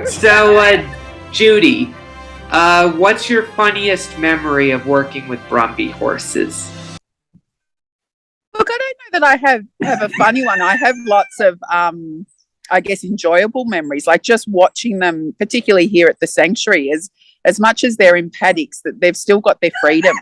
So, Judy, what's your funniest memory of working with Brumby horses? Look, I don't know that I have a funny one. I have lots of I guess enjoyable memories, like just watching them, particularly here at the sanctuary, as much as they're in paddocks, that they've still got their freedom.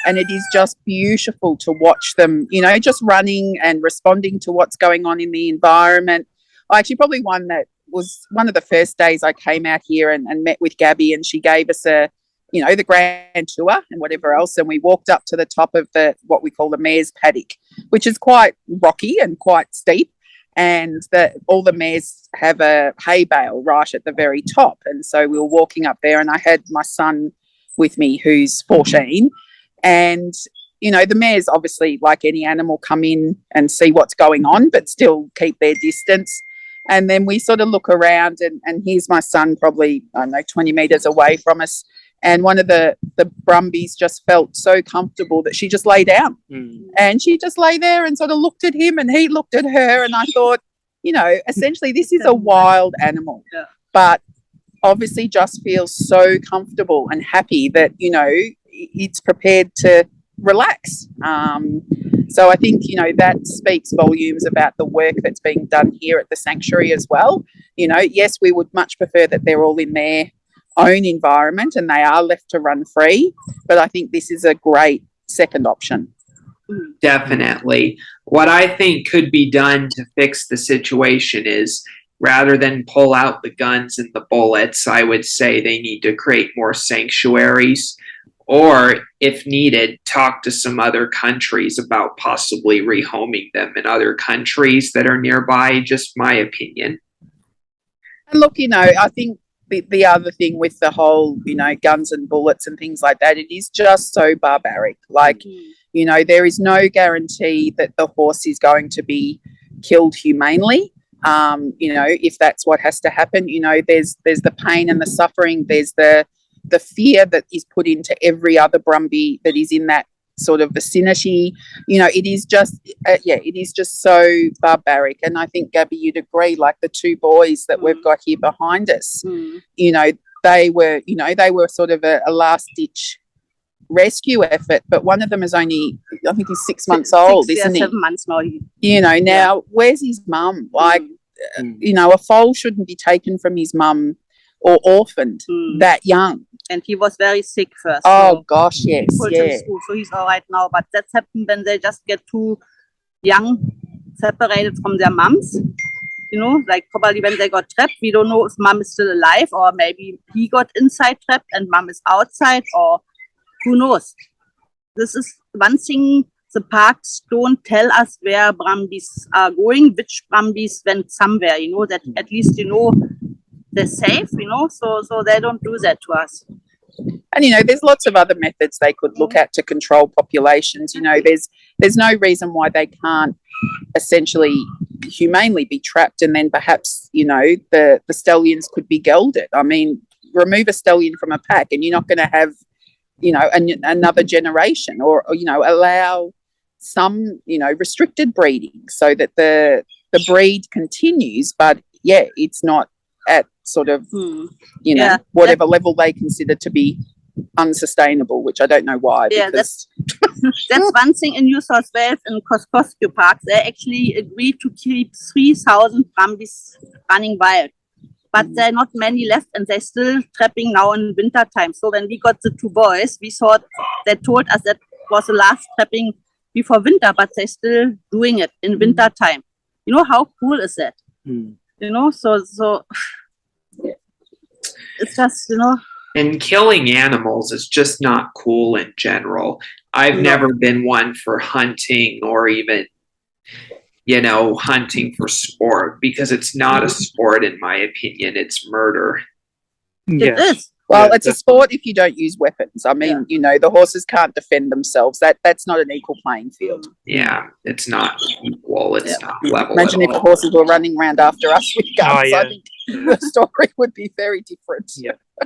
And it is just beautiful to watch them, just running and responding to what's going on in the environment. Actually, probably one that was one of the first days I came out here and met with Gabby, and she gave us the grand tour and whatever else. And we walked up to the top of what we call the mare's paddock, which is quite rocky and quite steep. And all the mares have a hay bale right at the very top. And so we were walking up there, and I had my son with me, who's 14. And, the mares, obviously, like any animal, come in and see what's going on, but still keep their distance. And then we sort of look around, and here's my son probably, 20 metres away from us. And one of the Brumbies just felt so comfortable that she just lay down. And she just lay there and sort of looked at him, and he looked at her. And I thought, essentially this is a wild animal, but obviously just feels so comfortable and happy that, it's prepared to relax. So I think, that speaks volumes about the work that's being done here at the sanctuary as well. Yes, we would much prefer that they're all in their own environment and they are left to run free, but I think this is a great second option. Definitely. What I think could be done to fix the situation is, rather than pull out the guns and the bullets, I would say they need to create more sanctuaries, or if needed, talk to some other countries about possibly rehoming them in other countries that are nearby. Just my opinion. And look, I think the other thing with the whole, guns and bullets and things like that, it is just so barbaric. Like, there is no guarantee that the horse is going to be killed humanely. If that's what has to happen, there's the pain and the suffering. There's the fear that is put into every other Brumby that is in that sort of vicinity. It is just so barbaric. And I think, Gabby, you'd agree, like the two boys that we've got here behind us, they were sort of a last ditch rescue effort, but one of them is only, I think he's 6 months old, isn't he? 7 months now. Now where's his mum? Like, a foal shouldn't be taken from his mum or orphaned that young. And he was very sick first. Oh, gosh, yes. Yeah. So he's all right now. But that's happened when they just get too young, separated from their mums. Like probably when they got trapped, we don't know if mum is still alive, or maybe he got inside trapped and mum is outside, or who knows. This is one thing. The parks don't tell us where Brumbies are going, which Brumbies went somewhere, that at least, they're safe, so they don't do that to us. And, there's lots of other methods they could look at to control populations. There's no reason why they can't essentially humanely be trapped, and then perhaps, the stallions could be gelded. I mean, remove a stallion from a pack and you're not going to have, another generation, or, allow some, restricted breeding so that the breed continues, but it's not at sort of, whatever level they consider to be unsustainable, which I don't know why. Yeah, that's one thing in New South Wales and Kosciuszko Park. They actually agreed to keep 3,000 Brumbies running wild. But there are not many left, and they're still trapping now in winter time. So when we got the two boys, we thought they told us that was the last trapping before winter, but they're still doing it in winter time. How cool is that? So it's just, And killing animals is just not cool in general. I've never been one for hunting, or even, hunting for sport, because it's not a sport, in my opinion. It's murder. It is. Well, it's a sport if you don't use weapons. I mean, the horses can't defend themselves. That's not an equal playing field. Yeah, it's not equal. It's not level. Imagine if the horses were running around after us with guns. I think the story would be very different.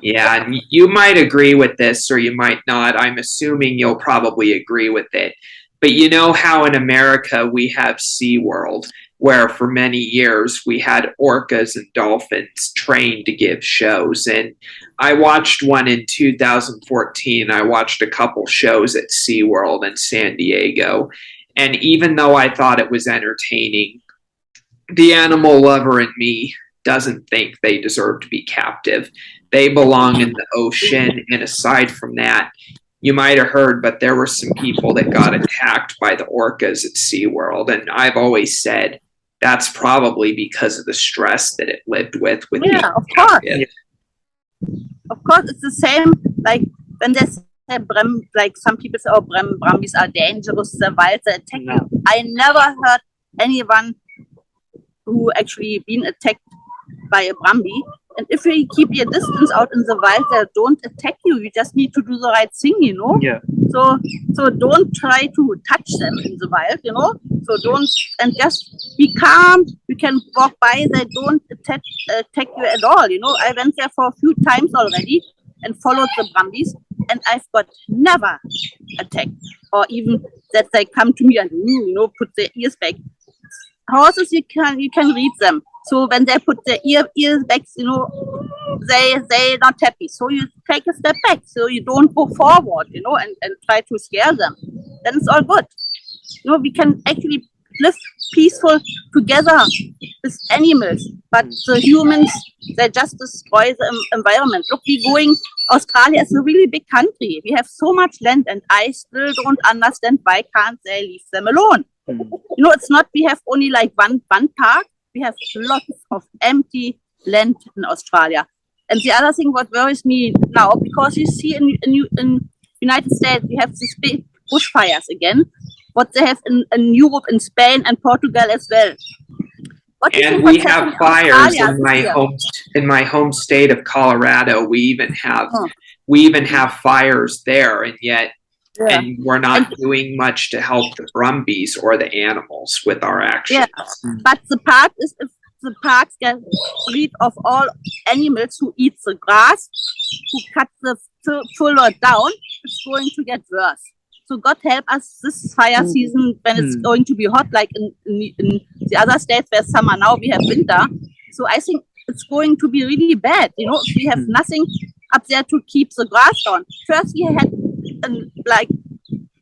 Yeah, and you might agree with this, or you might not. I'm assuming you'll probably agree with it. But you know how in America we have SeaWorld, where for many years we had orcas and dolphins trained to give shows. And I watched one in 2014. I watched a couple shows at SeaWorld in San Diego. And even though I thought it was entertaining, the animal lover in me doesn't think they deserve to be captive. They belong in the ocean. And aside from that, you might have heard, but there were some people that got attacked by the orcas at SeaWorld. And I've always said that's probably because of the stress that it lived with being of course. captive. Of course, it's the same. Like when they say like some people say, oh, Brumbies are dangerous, they're wild, they attack you. I never heard anyone who actually been attacked by a Brumby. And if you keep your distance out in the wild, they don't attack you. You just need to do the right thing, you know. Yeah. So don't try to touch them in the wild, you know. So don't, and just be calm. You can walk by. They don't attack you at all, you know. I went there for a few times already and followed the Brumbies, and I've got never attacked or even that they come to me and put their ears back. Horses, you can read them. So when they put their ears back, you know, they're not happy. So you take a step back, so you don't go forward, you know, and try to scare them. Then it's all good. You know, we can actually live peaceful together with animals, but the humans, they just destroy the environment. Look, Australia is a really big country. We have so much land, and I still don't understand why can't they leave them alone. You know, it's not we have only like one park. We have lots of empty land in Australia. And the other thing what worries me now, because you see in United States, we have these big bushfires again, what they have in Europe, in Spain and Portugal as well. And we have fires in my home state of Colorado. We even have fires there, and yet and we're not doing much to help the Brumbies or the animals with our actions. Yeah, but the part is if the parks get rid of all animals who eat the grass, who cut the fuller down, it's going to get worse. So God help us this fire season when it's going to be hot, like in the other states where summer now we have winter. So I think it's going to be really bad. You know, if we have nothing up there to keep the grass down. First we had like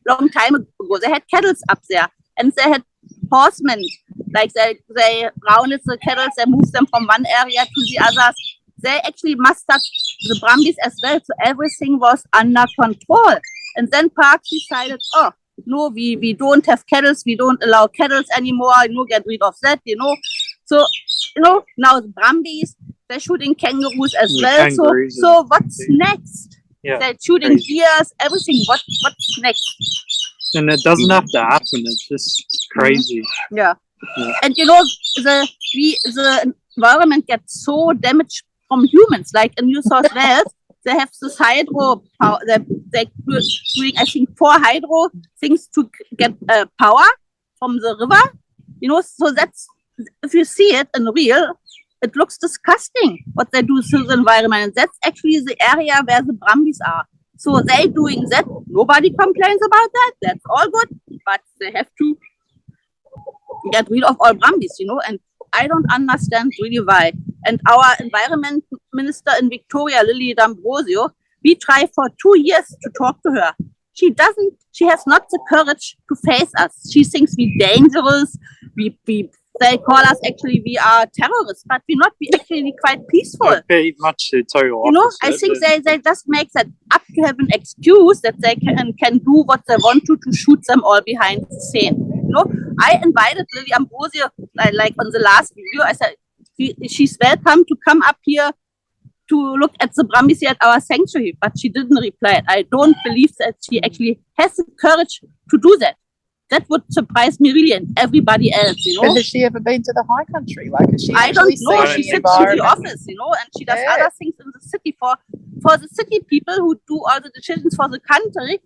long time ago, they had cattle up there, and they had horsemen. Like they rounded the cattle, they moved them from one area to the others. They actually mustered the Brumbies as well, so everything was under control. And then Parks decided, oh no, we don't have cattle, we don't allow cattle anymore. You know, get rid of that. You know, so you know now the Brumbies, they're shooting kangaroos as well. So what's next? Yeah, they're shooting deers, everything. What's next? And it doesn't have to happen. It's just crazy. Yeah. And you know, the environment gets so damaged from humans. Like in New South Wales, they have this hydro power. They're doing, I think, 4 hydro things to get power from the river. You know, so that's, if you see it in real, it looks disgusting what they do to the environment. And that's actually the area where the Brumbies are. So they're doing that. Nobody complains about that. That's all good. But they have to get rid of all Brumbies, you know. And I don't understand really why. And our environment minister in Victoria, Lily D'Ambrosio, we tried for 2 years to talk to her. She has not the courage to face us. She thinks we're dangerous. They call us actually, we are terrorists, but we're not. We're actually quite peaceful. Very much so. You know, I think they just make that up to have an excuse that they can do what they want to shoot them all behind the scene. You know, I invited Lily Ambrosio, like on the last video, I said, she's welcome to come up here to look at the Brumbies here at our sanctuary, but she didn't reply. I don't believe that she actually has the courage to do that. That would surprise me really, and everybody else, you know. Has she ever been to the high country? Like, has she I don't know. She She sits in the office, you know, and she does other things in the city for the city people who do all the decisions for the country.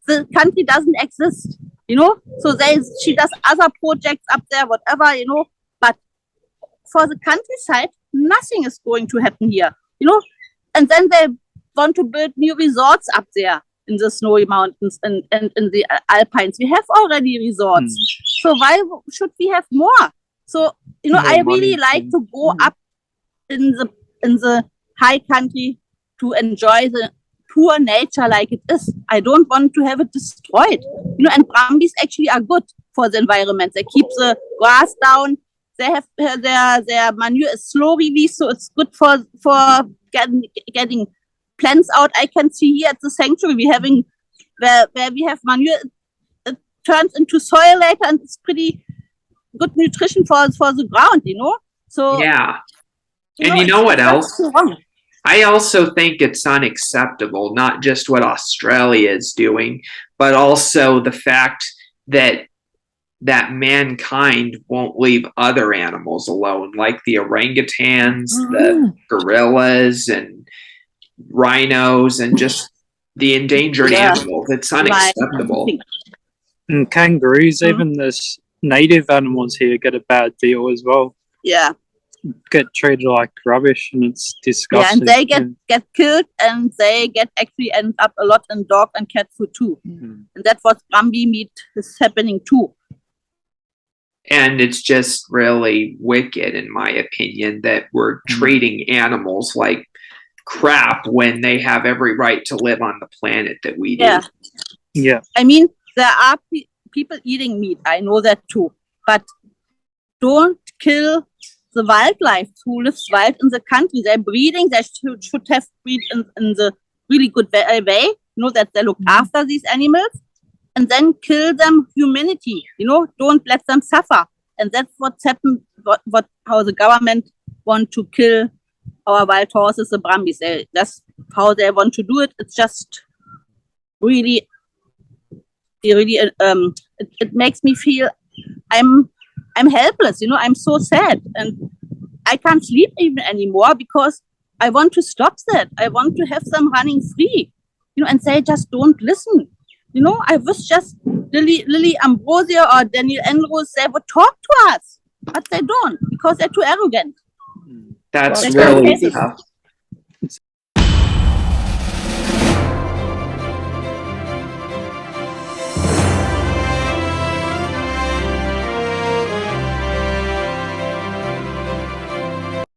The country doesn't exist, you know. So she does other projects up there, whatever, you know. But for the countryside, nothing is going to happen here, you know. And then they want to build new resorts up there in the snowy mountains and in the Alpines. We have already resorts. So why should we have more? So, you know, More I really money like to- to go up in the high country to enjoy the pure nature like it is. I don't want to have it destroyed. You know, and Brumbies actually are good for the environment. They keep the grass down. They have their manure is slow release, so it's good for getting plants out. I can see here at the sanctuary we having where we have manure. It turns into soil later, and it's pretty good nutrition for the ground. You know, so Yeah. And you know it's what not else? so wrong. I also think it's unacceptable, not just what Australia is doing, but also the fact that mankind won't leave other animals alone, like the orangutans, the gorillas, and rhinos, and just the endangered Yeah. animals. It's unacceptable. And kangaroos, Mhm. even this native animals here get a bad deal as well. Yeah. Get treated like rubbish, and it's Yeah, disgusting. and they get killed, and they actually end up a lot in dog and cat food too. Mm. And that's what Brumby meat is happening too. And it's just really wicked, in my opinion, that we're treating animals like crap when they have every right to live on the planet that we do. Yeah. Yeah. I mean, there are people eating meat. I know that too. But don't kill the wildlife who lives wild in the country. They're breeding. They should have breed in the really good way. You know, that they look after these animals. And then kill them humanity. You know, don't let them suffer. And that's what's happened. How the government want to kill our wild horses, the Brumbies. That's how they want to do it. It's just really, it makes me feel I'm helpless. You know, I'm so sad, and I can't sleep even anymore because I want to stop that. I want to have them running free. You know, and they just don't listen. You know, I wish just Lily Ambrosia or Daniel Andrews, they would talk to us, but they don't because they're too arrogant. That's Well, really that's tough.